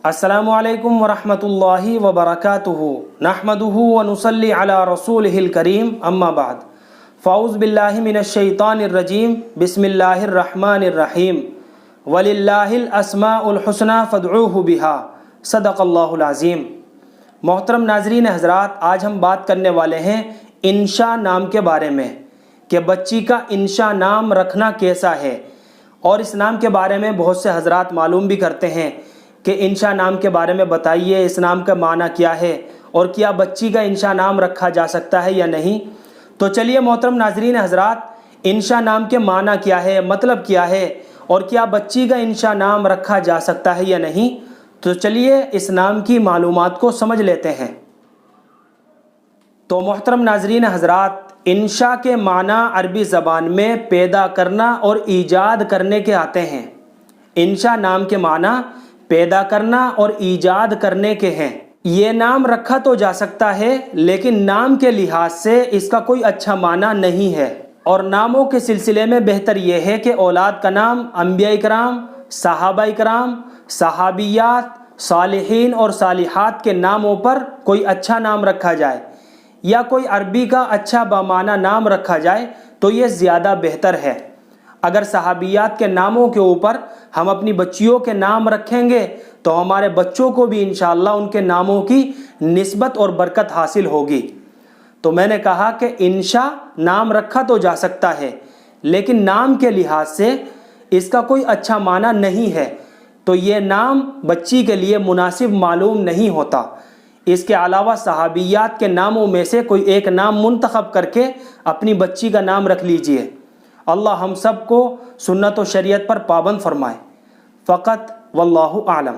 السلام علیکم ورحمۃ اللہ وبرکاتہ نحمدہ ونصلی علی رسولہ الکریم اما بعد فاعوذ باللہ من الشیطان الرجیم بسم اللہ الرحمن الرحیم وللہ الاسماء الحسنی فادعوہ بہا صدق اللہ العظیم۔ محترم ناظرین حضرات، آج ہم بات کرنے والے ہیں انشا نام کے بارے میں کہ بچی کا انشا نام رکھنا کیسا ہے، اور اس نام کے بارے میں بہت سے حضرات معلوم بھی کرتے ہیں کہ انشا نام کے بارے میں بتائیے، اس نام کا معنی کیا ہے اور کیا بچی کا انشا نام رکھا جا سکتا ہے یا نہیں۔ تو چلیے محترم ناظرین حضرات، انشا نام کے معنی کیا ہے، مطلب کیا ہے، اور کیا بچی کا انشا نام رکھا جا سکتا ہے یا نہیں، تو چلیے اس نام کی معلومات کو سمجھ لیتے ہیں۔ تو محترم ناظرین حضرات، انشا کے معنی عربی زبان میں پیدا کرنا اور ایجاد کرنے کے آتے ہیں۔ انشا نام کے معنی پیدا کرنا اور ایجاد کرنے کے ہیں۔ یہ نام رکھا تو جا سکتا ہے، لیکن نام کے لحاظ سے اس کا کوئی اچھا معنی نہیں ہے، اور ناموں کے سلسلے میں بہتر یہ ہے کہ اولاد کا نام انبیاء کرام، صحابہ کرام، صحابیات، صالحین اور صالحات کے ناموں پر کوئی اچھا نام رکھا جائے، یا کوئی عربی کا اچھا بامعنی نام رکھا جائے تو یہ زیادہ بہتر ہے۔ اگر صحابیات کے ناموں کے اوپر ہم اپنی بچیوں کے نام رکھیں گے تو ہمارے بچوں کو بھی انشاءاللہ ان کے ناموں کی نسبت اور برکت حاصل ہوگی۔ تو میں نے کہا کہ انشا نام رکھا تو جا سکتا ہے، لیکن نام کے لحاظ سے اس کا کوئی اچھا معنی نہیں ہے، تو یہ نام بچی کے لیے مناسب معلوم نہیں ہوتا۔ اس کے علاوہ صحابیات کے ناموں میں سے کوئی ایک نام منتخب کر کے اپنی بچی کا نام رکھ لیجئے۔ اللہ ہم سب کو سنت و شریعت پر پابند فرمائے۔ فقط واللہ اعلم۔